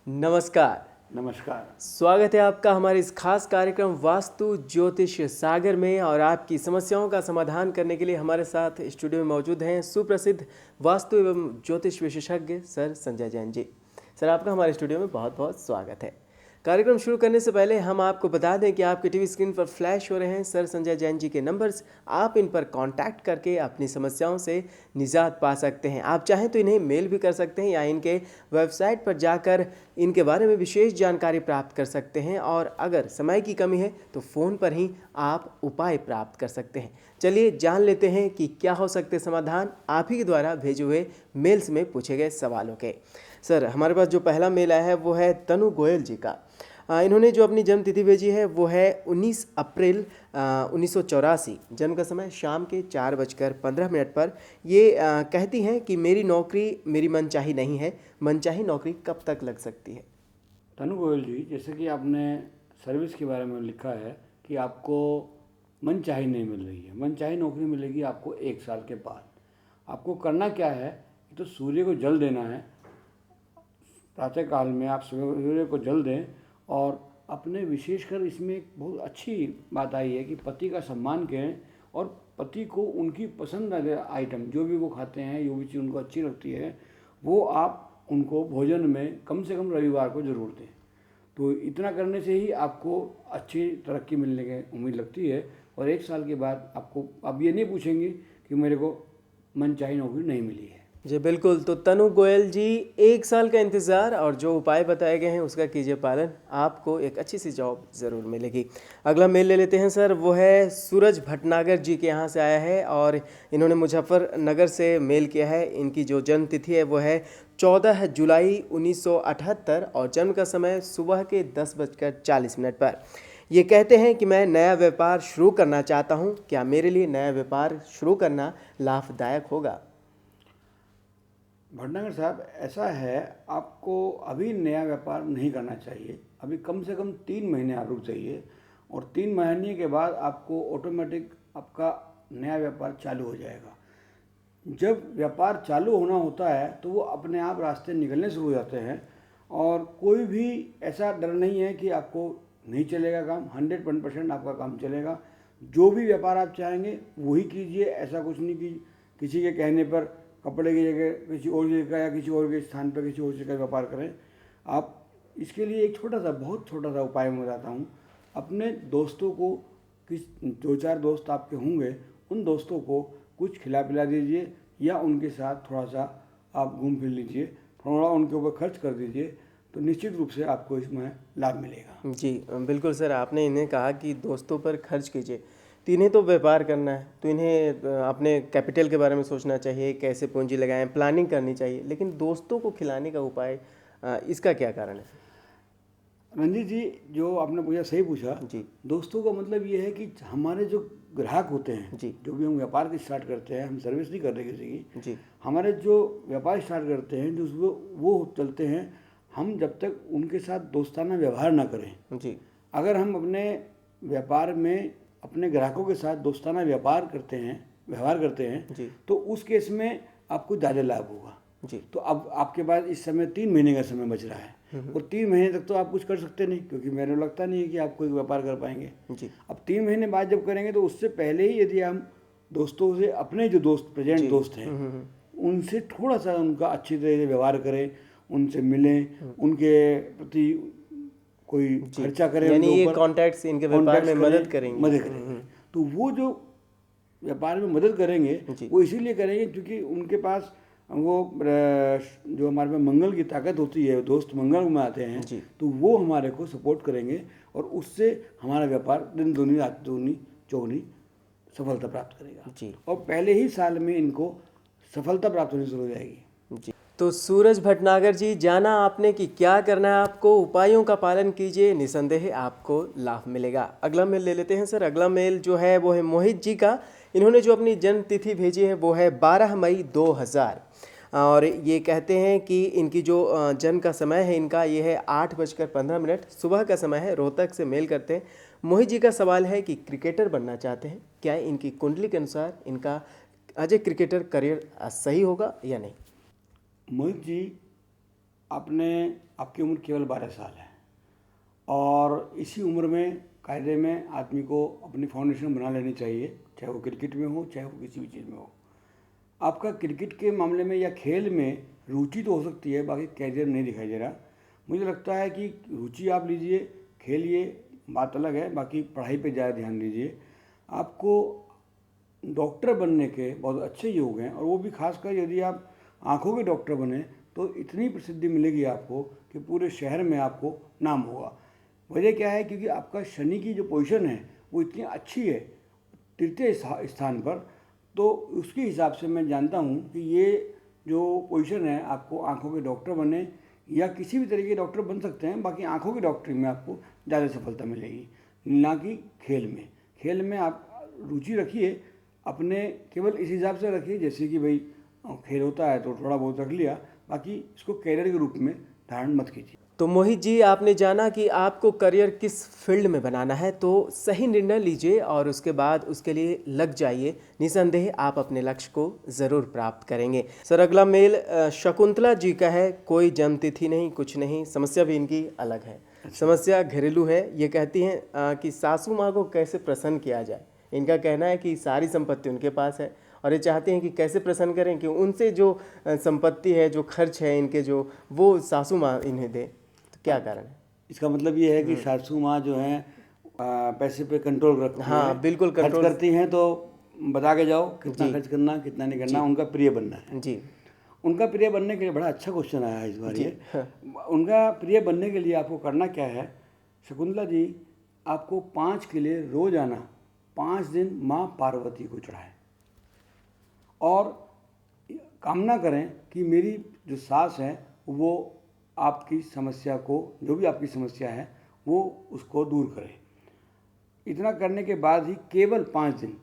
नमस्कार। नमस्कार। स्वागत है आपका हमारे इस खास कार्यक्रम वास्तु ज्योतिष सागर में। और आपकी समस्याओं का समाधान करने के लिए हमारे साथ स्टूडियो में मौजूद हैं सुप्रसिद्ध वास्तु एवं ज्योतिष विशेषज्ञ सर संजय जैन जी। सर, आपका हमारे स्टूडियो में बहुत बहुत स्वागत है। कार्यक्रम शुरू करने से पहले हम आपको बता दें कि आपके टीवी स्क्रीन पर फ्लैश हो रहे हैं सर संजय जैन जी के नंबर्स। आप इन पर कांटेक्ट करके अपनी समस्याओं से निजात पा सकते हैं। आप चाहें तो इन्हें मेल भी कर सकते हैं या इनके वेबसाइट पर जाकर इनके बारे में विशेष जानकारी प्राप्त कर सकते हैं। और अगर समय की कमी है तो फ़ोन पर ही आप उपाय प्राप्त कर सकते हैं। चलिए जान लेते हैं कि क्या हो सकते समाधान आप ही के द्वारा भेजे हुए मेल्स में पूछे गए सवालों के। सर, हमारे पास जो पहला मेल आया है वो है तनु गोयल जी का। इन्होंने जो अपनी जन्म तिथि भेजी है वो है 19 अप्रैल 1984। जन्म का समय शाम के 4:15 पर। ये कहती हैं कि मेरी नौकरी मेरी मनचाही नहीं है, मनचाही नौकरी कब तक लग सकती है? तनु गोयल जी, जैसे कि आपने सर्विस के बारे में लिखा है कि आपको मनचाही नहीं मिल रही है, मनचाही नौकरी मिलेगी आपको 1 साल के बाद। आपको करना क्या है, तो सूर्य को जल देना है। प्रातः काल में आप सूर्य को जल दें। और अपने विशेषकर इसमें एक बहुत अच्छी बात आई है कि पति का सम्मान करें और पति को उनकी पसंद आइटम जो भी वो खाते हैं, जो भी चीज़ उनको अच्छी लगती है, वो आप उनको भोजन में कम से कम रविवार को ज़रूर दें। तो इतना करने से ही आपको अच्छी तरक्की मिलने की उम्मीद लगती है। और 1 साल के बाद आपको अब ये नहीं पूछेंगे कि मेरे को मनचाही नौकरी नहीं मिली है। जी बिल्कुल। तो तनु गोयल जी, 1 साल का इंतज़ार और जो उपाय बताए गए हैं उसका कीजिए पालन, आपको एक अच्छी सी जॉब ज़रूर मिलेगी। अगला मेल ले लेते हैं सर। वो है सूरज भटनागर जी के यहाँ से आया है और इन्होंने मुजफ्फरनगर से मेल किया है। इनकी जो जन्म तिथि है वो है 14 जुलाई 1978 और जन्म का समय सुबह के 10:40 पर। ये कहते हैं कि मैं नया व्यापार शुरू करना चाहता हूँ, क्या मेरे लिए नया व्यापार शुरू करना लाभदायक होगा? भटनागर साहब, ऐसा है, आपको अभी नया व्यापार नहीं करना चाहिए। अभी कम से कम 3 महीने आप रुक जाइए और 3 महीने के बाद आपको ऑटोमेटिक आपका नया व्यापार चालू हो जाएगा। जब व्यापार चालू होना होता है तो वो अपने आप रास्ते निकलने शुरू हो जाते हैं और कोई भी ऐसा डर नहीं है कि आपको नहीं चलेगा काम। 100% आपका काम चलेगा। जो भी व्यापार आप चाहेंगे वही कीजिए। ऐसा कुछ नहीं कि किसी के कहने पर कपड़े की जगह किसी और जगह या किसी और के स्थान पर किसी और जगह व्यापार करें। आप इसके लिए एक छोटा सा, बहुत छोटा सा उपाय मैं बताता हूँ। अपने दोस्तों को, 2-4 दोस्त आपके होंगे, उन दोस्तों को कुछ खिला पिला दीजिए या उनके साथ थोड़ा सा आप घूम फिर लीजिए, थोड़ा उनके ऊपर खर्च कर दीजिए, तो निश्चित रूप से आपको इसमें लाभ मिलेगा। जी बिल्कुल सर, आपने इन्हें कहा कि दोस्तों पर खर्च कीजिए, तो इन्हें तो व्यापार करना है तो इन्हें अपने कैपिटल के बारे में सोचना चाहिए, कैसे पूंजी लगाएं, प्लानिंग करनी चाहिए। लेकिन दोस्तों को खिलाने का उपाय, इसका क्या कारण है? रंजीत जी, जो आपने पूछा सही पूछा जी। दोस्तों का मतलब ये है कि हमारे जो ग्राहक होते हैं, जी। जो भी हम व्यापार की स्टार्ट करते हैं, हम सर्विस नहीं कर रहे किसी की। जी। हमारे जो व्यापार स्टार्ट करते हैं, जो वो चलते हैं, हम जब तक उनके साथ दोस्ताना व्यवहार ना करें। जी। अगर हम अपने व्यापार में अपने ग्राहकों के साथ दोस्ताना व्यवहार करते हैं जी। तो उस केस में आपको ज़्यादा लाभ होगा। जी। तो अब आपके पास इस समय 3 महीने का समय बच रहा है और 3 महीने तक तो आप कुछ कर सकते नहीं, क्योंकि मेरे लगता नहीं है कि आप कोई व्यापार कर पाएंगे। जी। अब 3 महीने बाद जब करेंगे तो उससे पहले ही यदि हम दोस्तों से, अपने जो दोस्त प्रेजेंट दोस्त हैं, उनसे थोड़ा सा उनका अच्छी तरह से व्यवहार करें, उनसे मिलें, उनके प्रति कोई खर्चा करें, यानी उनके ये ऊपर कॉन्टैक्ट्स इनके व्यापार में मदद करेंगे। तो वो जो व्यापार में मदद करेंगे वो इसीलिए करेंगे क्योंकि उनके पास वो जो हमारे में मंगल की ताकत होती है, दोस्त मंगल में आते हैं, तो वो हमारे को सपोर्ट करेंगे और उससे हमारा व्यापार दिन दूनी रात दूनी चौगुनी सफलता प्राप्त करेगा। जी। और पहले ही साल में इनको सफलता प्राप्त होनी शुरू हो जाएगी। जी। तो सूरज भटनागर जी, जाना आपने कि क्या करना है आपको, उपायों का पालन कीजिए, निसंदेह आपको लाभ मिलेगा। अगला मेल ले लेते हैं सर। अगला मेल जो है वो है मोहित जी का। इन्होंने जो अपनी जन्म तिथि भेजी है वो है 12 मई 2000 और ये कहते हैं कि इनकी जो जन्म का समय है इनका ये है 8:15 सुबह का समय है। रोहतक से मेल करते हैं। मोहित जी का सवाल है कि क्रिकेटर बनना चाहते हैं, क्या इनकी कुंडली के अनुसार इनका एज ए क्रिकेटर करियर सही होगा या नहीं? मोहित जी, आपकी उम्र केवल 12 साल है और इसी उम्र में कायदे में आदमी को अपनी फाउंडेशन बना लेनी चाहिए, चाहे वो क्रिकेट में हो चाहे वो किसी भी चीज़ में हो। आपका क्रिकेट के मामले में या खेल में रुचि तो हो सकती है, बाकी कैरियर नहीं दिखाई दे रहा। मुझे लगता है कि रुचि आप लीजिए, खेलिए, बात अलग है, बाकी पढ़ाई पे ज़्यादा ध्यान दीजिए। आपको डॉक्टर बनने के बहुत अच्छे योग हैं, और वो भी खासकर यदि आप आँखों के डॉक्टर बने तो इतनी प्रसिद्धि मिलेगी आपको कि पूरे शहर में आपको नाम होगा। वजह क्या है? क्योंकि आपका शनि की जो पोजीशन है वो इतनी अच्छी है तृतीय स्थान पर, तो उसके हिसाब से मैं जानता हूँ कि ये जो पोजीशन है, आपको आँखों के डॉक्टर बने या किसी भी तरीके के डॉक्टर बन सकते हैं, बाकी आँखों की डॉक्टरी में आपको ज़्यादा सफलता मिलेगी, ना कि खेल में। खेल में आप रुचि रखिए, अपने केवल इस हिसाब से रखिए जैसे कि भाई खेल होता है तो थोड़ा बहुत रख लिया, बाकी इसको कैरियर के रूप में धारण मत कीजिए। तो मोहित जी, आपने जाना कि आपको करियर किस फील्ड में बनाना है, तो सही निर्णय लीजिए और उसके बाद उसके लिए लग जाइए। निसंदेह आप अपने लक्ष्य को ज़रूर प्राप्त करेंगे। सर, अगला मेल शकुंतला जी का है। कोई जन्मतिथि नहीं, कुछ नहीं, समस्या भी इनकी अलग है। समस्या घरेलू है। ये कहती हैं कि सासू माँ को कैसे प्रसन्न किया जाए। इनका कहना है कि सारी संपत्ति उनके पास है और ये चाहते हैं कि कैसे प्रसन्न करें कि उनसे जो संपत्ति है, जो खर्च है इनके, जो वो सासू माँ इन्हें दे। क्या कारण है? इसका मतलब ये है कि सासू माँ जो हैं पैसे पे कंट्रोल रखती हैं। हाँ, बिल्कुल खर्च कंट्रोल करती हैं तो बता के जाओ कितना खर्च करना, कितना नहीं करना, उनका प्रिय बनना है जी। उनका प्रिय बनने के लिए बड़ा अच्छा क्वेश्चन आया है इस बार ये। उनका प्रिय बनने के लिए आपको करना क्या है शकुंतला जी? आपको 5 किले रोजाना 5 दिन माँ पार्वती को चढ़ाएं और कामना करें कि मेरी जो सास है वो आपकी समस्या को, जो भी आपकी समस्या है वो उसको दूर करे। इतना करने के बाद ही केवल 5 दिन,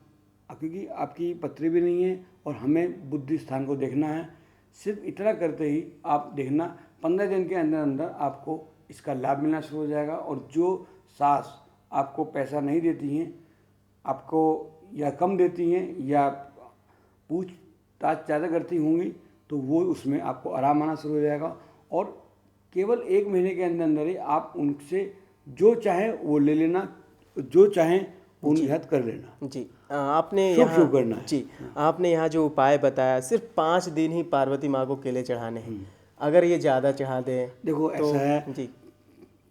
क्योंकि आपकी पत्री भी नहीं है और हमें बुद्धि स्थान को देखना है, सिर्फ इतना करते ही आप देखना 15 दिन के अंदर अंदर आपको इसका लाभ मिलना शुरू हो जाएगा। और जो सास आपको पैसा नहीं देती हैं, आपको या कम देती हैं या पूछताछ ज़्यादा करती होंगी, तो वो उसमें आपको आराम आना शुरू हो जाएगा। और केवल 1 महीने के अंदर अंदर ही आप उनसे जो चाहें वो ले लेना, जो चाहें उनकी हद कर लेना। जी। आपने शुभ यहाँ करना है। जी, आपने यहाँ जो उपाय बताया, सिर्फ 5 दिन ही पार्वती माँ को केले चढ़ाने हैं। अगर ये ज़्यादा चढ़ा दें देखो तो ऐसा है जी,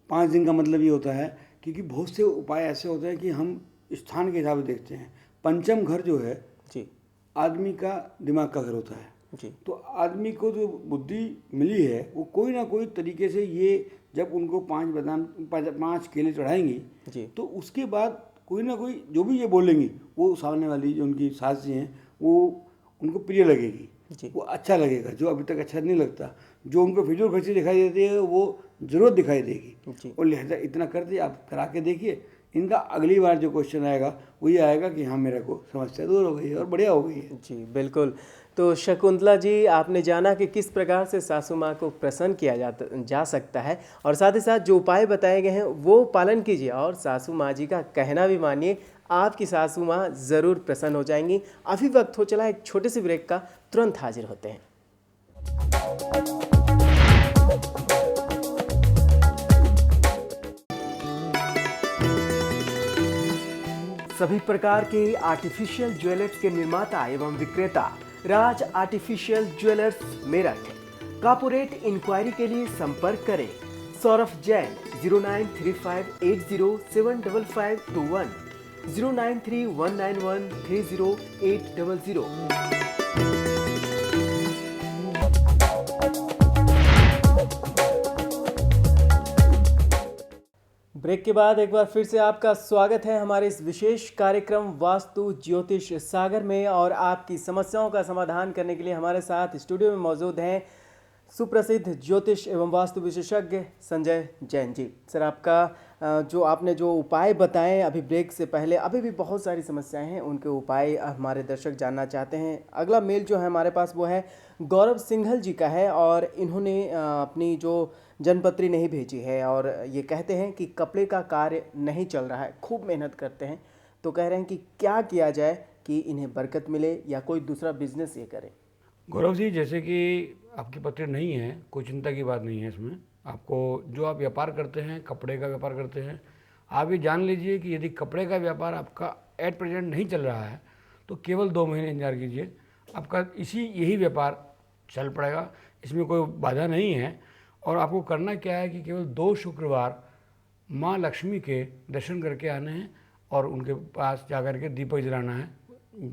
5 दिन का मतलब ये होता है क्योंकि बहुत से उपाय ऐसे होते हैं कि हम स्थान के हिसाब से देखते हैं। पंचम घर जो है जी, आदमी का दिमाग का घर होता है जी, तो आदमी को जो बुद्धि मिली है वो कोई ना कोई तरीके से, ये जब उनको 5 केले चढ़ाएंगी जी, तो उसके बाद कोई ना कोई जो भी ये बोलेंगी वो सामने वाली जो उनकी सास जी हैं वो उनको प्रिय लगेगी, जी, वो अच्छा लगेगा। जो अभी तक अच्छा नहीं लगता, जो उनको फिजूल खर्ची दिखाई देती है वो जरूरत दिखाई देगी। जी, और लिहाजा इतना कर दिए, आप करा के देखिए। इनका अगली बार जो क्वेश्चन आएगा वो ये आएगा कि हाँ मेरे को समस्या दूर हो गई है और बढ़िया हो गई है। जी, बिल्कुल। तो शकुंतला जी, आपने जाना कि किस प्रकार से सासू माँ को प्रसन्न किया जा सकता है, और साथ ही साथ जो उपाय बताए गए हैं वो पालन कीजिए और सासू माँ जी का कहना भी मानिए। आपकी सासू माँ ज़रूर प्रसन्न हो जाएंगी। अभी वक्त हो चला एक छोटे से ब्रेक का, तुरंत हाजिर होते हैं। सभी प्रकार के आर्टिफिशियल ज्वेलर्स के निर्माता एवं विक्रेता Raj artificial jewellers Meerut. Corporate inquiry के लिए संपर्क करें सौरभ जैन 0935807551 0931913080। ब्रेक के बाद एक बार फिर से आपका स्वागत है हमारे इस विशेष कार्यक्रम वास्तु ज्योतिष सागर में, और आपकी समस्याओं का समाधान करने के लिए हमारे साथ स्टूडियो में मौजूद हैं सुप्रसिद्ध ज्योतिष एवं वास्तु विशेषज्ञ संजय जैन जी। सर, आपका जो आपने जो उपाय बताए अभी ब्रेक से पहले, अभी भी बहुत सारी समस्याएं हैं, उनके उपाय हमारे दर्शक जानना चाहते हैं। अगला मेल जो है हमारे पास वो है गौरव सिंघल जी का है, और इन्होंने अपनी जो जन्मपत्री नहीं भेजी है और ये कहते हैं कि कपड़े का कार्य नहीं चल रहा है, खूब मेहनत करते हैं, तो कह रहे हैं कि क्या किया जाए कि इन्हें बरकत मिले या कोई दूसरा बिजनेस ये करें? गौरव जी, जैसे कि आपकी पत्र नहीं है, कोई चिंता की बात नहीं है इसमें। आपको जो आप व्यापार करते हैं, कपड़े का व्यापार करते हैं, आप ये जान लीजिए कि यदि कपड़े का व्यापार आपका एट प्रेजेंट नहीं चल रहा है तो केवल 2 महीने इंतजार कीजिए, आपका यही व्यापार चल पड़ेगा, इसमें कोई बाधा नहीं है। और आपको करना क्या है कि केवल 2 शुक्रवार माँ लक्ष्मी के दर्शन करके आने हैं और उनके पास जाकर के दीपक जलाना है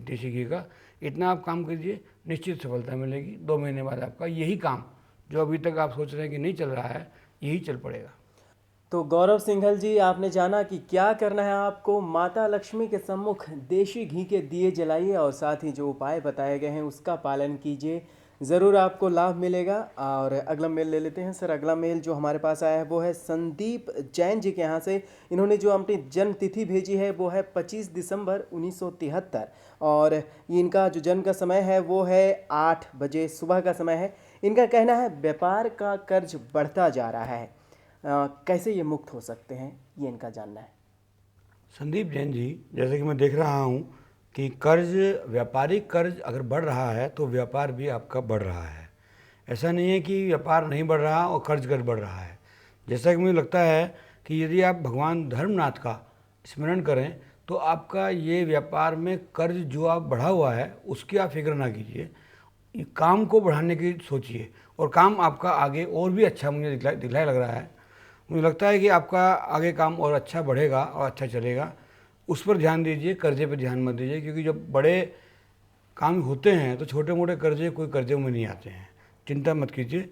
देसी घी का। इतना आप काम कीजिए, निश्चित सफलता मिलेगी। 2 महीने बाद आपका यही काम जो अभी तक आप सोच रहे हैं कि नहीं चल रहा है, यही चल पड़ेगा। तो गौरव सिंघल जी, आपने जाना कि क्या करना है आपको। माता लक्ष्मी के सम्मुख देशी घी के दिए जलाइए और साथ ही जो उपाय बताए गए हैं उसका पालन कीजिए, ज़रूर आपको लाभ मिलेगा। और अगला मेल ले लेते हैं सर। अगला मेल जो हमारे पास आया है वो है संदीप जैन जी के यहाँ से। इन्होंने जो अपनी जन्म तिथि भेजी है वो है 25 दिसंबर 1973 और इनका जो जन्म का समय है वो है 8 बजे सुबह का समय है। इनका कहना है व्यापार का कर्ज बढ़ता जा रहा है, कैसे ये मुक्त हो सकते हैं, ये इनका जानना है। संदीप जैन जी, जैसे कि मैं देख रहा हूँ कि कर्ज, व्यापारिक कर्ज अगर बढ़ रहा है तो व्यापार भी आपका बढ़ रहा है। ऐसा नहीं है कि व्यापार नहीं बढ़ रहा और कर्ज बढ़ रहा है। जैसा कि मुझे लगता है कि यदि आप भगवान धर्मनाथ का स्मरण करें तो आपका ये व्यापार में कर्ज जो आप बढ़ा हुआ है उसकी आप फिक्र ना कीजिए, काम को बढ़ाने की सोचिए और काम आपका आगे और भी अच्छा मुझे दिखलाई लग रहा है। मुझे लगता है कि आपका आगे काम और अच्छा बढ़ेगा और अच्छा चलेगा। उस पर ध्यान दीजिए, कर्जे पर ध्यान मत दीजिए, क्योंकि जब बड़े काम होते हैं तो छोटे मोटे कर्जे कोई कर्जों में नहीं आते हैं। चिंता मत कीजिए।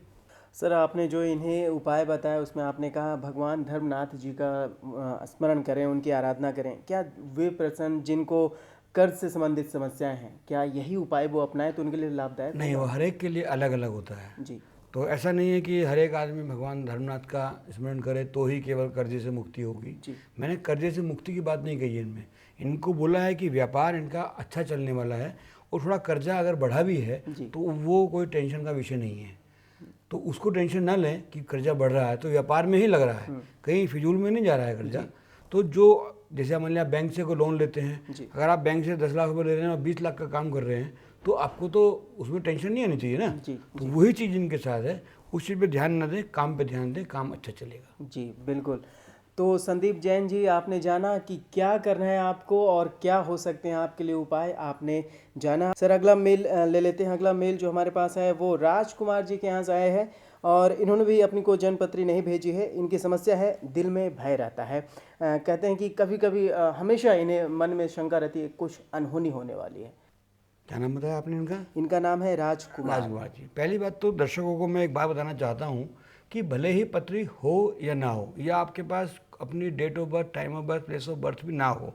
सर, आपने जो इन्हें उपाय बताया उसमें आपने कहा भगवान धर्मनाथ जी का स्मरण करें, उनकी आराधना करें। क्या वे पर्सन जिनको कर्ज से संबंधित समस्याएं हैं, क्या यही उपाय वो अपनाएं तो उनके लिए लाभदायक नहीं, वो होगा? हर एक के लिए अलग अलग होता है। जी तो ऐसा नहीं है कि हर एक आदमी भगवान धर्मनाथ का स्मरण करे तो ही केवल कर्जे से मुक्ति होगी। जी मैंने कर्जे से मुक्ति की बात नहीं कही है इनमें। इनको बोला है कि व्यापार इनका अच्छा चलने वाला है और थोड़ा कर्जा अगर बढ़ा भी है जी तो वो कोई टेंशन का विषय नहीं है। तो उसको टेंशन ना लें कि कर्जा बढ़ रहा है तो व्यापार में ही लग रहा है, कहीं फिजूल में नहीं जा रहा है कर्जा। तो जो जैसे मान लिया आप बैंक से कोई लोन लेते हैं, जी अगर आप बैंक से 10 लाख रुपये ले रहे हैं और 20 लाख का काम कर रहे हैं तो आपको तो उसमें टेंशन नहीं आनी चाहिए ना। जी तो वही चीज़ इनके साथ है, उस चीज़ पे ध्यान न दें, काम पे ध्यान दें, काम अच्छा चलेगा। जी बिल्कुल। तो संदीप जैन जी, आपने जाना कि क्या करना है आपको और क्या हो सकते हैं आपके लिए उपाय, आपने जाना। सर, अगला मेल ले लेते हैं। अगला मेल जो हमारे पास है वो राजकुमार जी के यहाँ से आए हैं और इन्होंने भी अपनी कोई जन्मपत्री नहीं भेजी है। इनकी समस्या है दिल में भय रहता है। कहते हैं कि कभी कभी हमेशा इन्हें मन में शंका रहती है कुछ अनहोनी होने वाली है। क्या नाम बताया आपने इनका? इनका नाम है राजकुमार। राजकुमार जी। पहली बात तो दर्शकों को मैं एक बात बताना चाहता हूँ कि भले ही पत्री हो या ना हो, या आपके पास अपनी date of birth, time of birth, place of birth भी ना हो,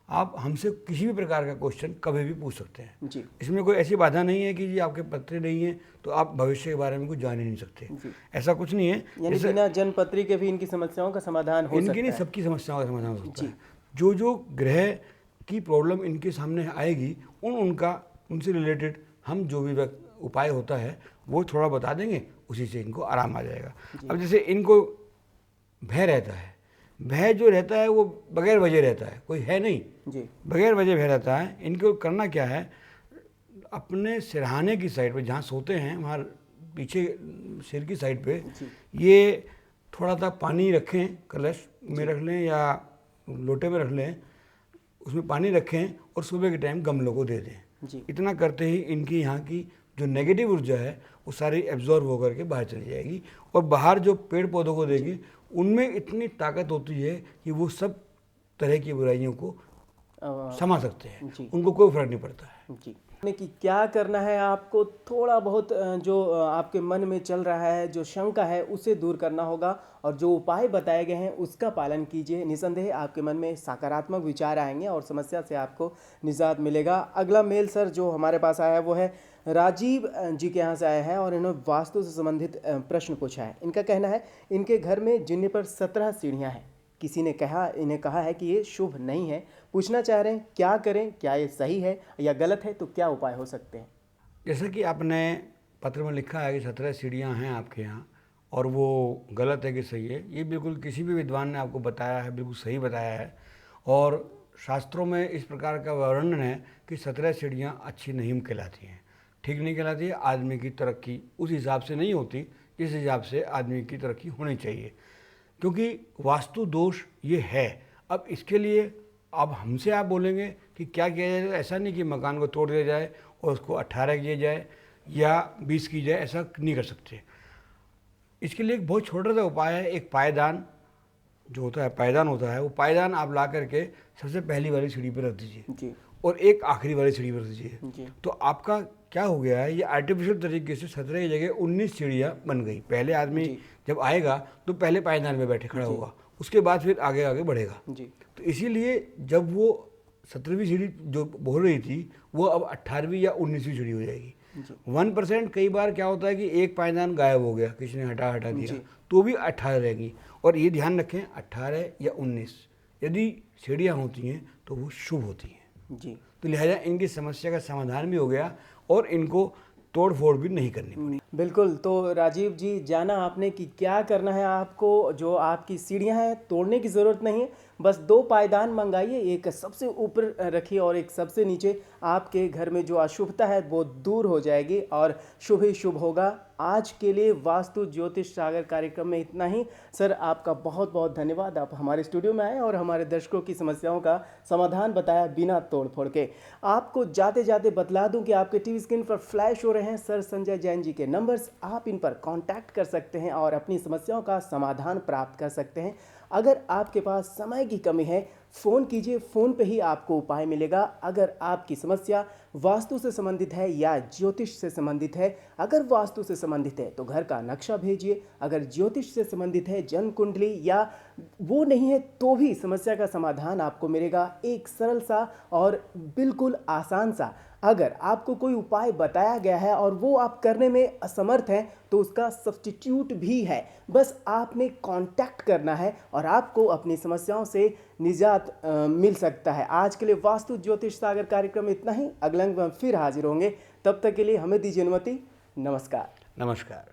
आप हमसे किसी भी प्रकार का क्वेश्चन कभी भी पूछ सकते हैं। जी इसमें कोई ऐसी बाधा नहीं है कि जी आपके पत्र नहीं है तो आप भविष्य के बारे में कुछ जान ही नहीं सकते। जी, ऐसा कुछ नहीं है। यानी जैसे बिना जन्मपत्री के भी इनकी समस्याओं का समाधान हो इनकी सकता नहीं, है। सबकी समस्याओं का समाधान हो सकता जी है। जो जो ग्रह की प्रॉब्लम इनके सामने आएगी उनसे रिलेटेड हम जो भी उपाय होता है वो थोड़ा बता देंगे, उसी से इनको आराम आ जाएगा। अब जैसे इनको भय रहता है, भय जो रहता है वो बगैर वजह रहता है, कोई है नहीं, जी बगैर वजह भय रहता है। इनको करना क्या है, अपने सिरहाने की साइड पे जहाँ सोते हैं वहाँ पीछे सिर की साइड पे ये थोड़ा सा पानी रखें, कलश में रख लें या लोटे में रख लें, उसमें पानी रखें और सुबह के टाइम गमलों को दे दें। जी इतना करते ही इनकी यहाँ की जो नेगेटिव ऊर्जा है वो सारी एब्जॉर्ब होकर के बाहर चली जाएगी और बाहर जो पेड़ पौधों को देगी उनमें इतनी ताकत होती है कि वो सब तरह की बुराइयों को समा सकते हैं, उनको कोई फर्क नहीं पड़ता है। जी कि क्या करना है आपको, थोड़ा बहुत जो आपके मन में चल रहा है, जो शंका है उसे दूर करना होगा और जो उपाय बताए गए हैं उसका पालन कीजिए। निसंदेह आपके मन में सकारात्मक विचार आएंगे और समस्या से आपको निजात मिलेगा। अगला मेल सर जो हमारे पास आया है वो है राजीव जी के यहाँ से आया है और इन्होंने वास्तु से संबंधित प्रश्न पूछा है। इनका कहना है इनके घर में जिनने पर 17 सीढ़ियाँ हैं, किसी ने इन्हें कहा है कि ये शुभ नहीं है। पूछना चाह रहे हैं क्या करें, क्या ये सही है या गलत है, तो क्या उपाय हो सकते हैं? जैसा कि आपने पत्र में लिखा है कि 17 सीढ़ियाँ हैं आपके यहाँ और वो गलत है कि सही है, ये बिल्कुल किसी भी विद्वान ने आपको बताया है, बिल्कुल सही बताया है। और शास्त्रों में इस प्रकार का वर्णन है कि 17 सीढ़ियाँ अच्छी नहीं कहलाती हैं, ठीक नहीं कहलाती है। आदमी की तरक्की उस हिसाब से नहीं होती जिस हिसाब से आदमी की तरक्की होनी चाहिए, क्योंकि वास्तु दोष ये है। अब इसके लिए अब हमसे आप बोलेंगे कि क्या किया जाए, ऐसा नहीं कि मकान को तोड़ दिया जाए और उसको 18 किया जाए या 20 की जाए, ऐसा नहीं कर सकते। इसके लिए एक बहुत छोटा सा उपाय है, एक पायदान जो होता है, पायदान होता है, वो पायदान आप ला करके सबसे पहली वाली सीढ़ी पर रख दीजिए जी और एक आखिरी वाली सीढ़ी पर रख दीजिए। जी तो आपका क्या हो गया है, ये आर्टिफिशियल तरीके से 17 की जगह 19 सीढ़ियाँ बन गई। पहले आदमी जब आएगा तो पहले पायदान में बैठे खड़ा होगा, उसके बाद फिर आगे आगे बढ़ेगा। जी तो इसीलिए जब वो 17वीं सीढ़ी जो बोल रही थी वो अब 18वीं या 19वीं सीढ़ी हो जाएगी। 1% कई बार क्या होता है कि एक पायदान गायब हो गया, किसी ने हटा दिया, तो भी 18 रहेगी। और ये ध्यान रखें 18 या 19 यदि सीढ़ियाँ होती हैं तो वो शुभ होती हैं। जी तो लिहाजा इनकी समस्या का समाधान भी हो गया और इनको तोड़ फोड़ भी नहीं करनी पड़ी। बिल्कुल। तो राजीव जी, जाना आपने कि क्या करना है आपको। जो आपकी सीढ़ियाँ हैं तोड़ने की ज़रूरत नहीं है, बस 2 पायदान मंगाइए, एक सबसे ऊपर रखिए और एक सबसे नीचे। आपके घर में जो अशुभता है वो दूर हो जाएगी और शुभ ही शुभ होगा। आज के लिए वास्तु ज्योतिष सागर कार्यक्रम में इतना ही। सर, आपका बहुत बहुत धन्यवाद, आप हमारे स्टूडियो में आए और हमारे दर्शकों की समस्याओं का समाधान बताया बिना तोड़ फोड़ के। आपको जाते जाते बतला दूं कि आपके टीवी स्क्रीन पर फ्लैश हो रहे हैं सर संजय जैन जी के नंबर्स। आप इन पर कांटेक्ट कर सकते हैं और अपनी समस्याओं का समाधान प्राप्त कर सकते हैं। अगर आपके पास समय की कमी है, फ़ोन कीजिए, फ़ोन पे ही आपको उपाय मिलेगा। अगर आपकी समस्या वास्तु से संबंधित है या ज्योतिष से संबंधित है, अगर वास्तु से संबंधित है तो घर का नक्शा भेजिए, अगर ज्योतिष से संबंधित है जन्म कुंडली या वो नहीं है तो भी समस्या का समाधान आपको मिलेगा। एक सरल सा और बिल्कुल आसान सा। अगर आपको कोई उपाय बताया गया है और वो आप करने में असमर्थ हैं तो उसका सब्स्टिट्यूट भी है। बस आपने कांटेक्ट करना है और आपको अपनी समस्याओं से निजात मिल सकता है। आज के लिए वास्तु ज्योतिष सागर कार्यक्रम में इतना ही। अगले अंक में हम फिर हाजिर होंगे, तब तक के लिए हमें दीजिए अनुमति। नमस्कार। नमस्कार।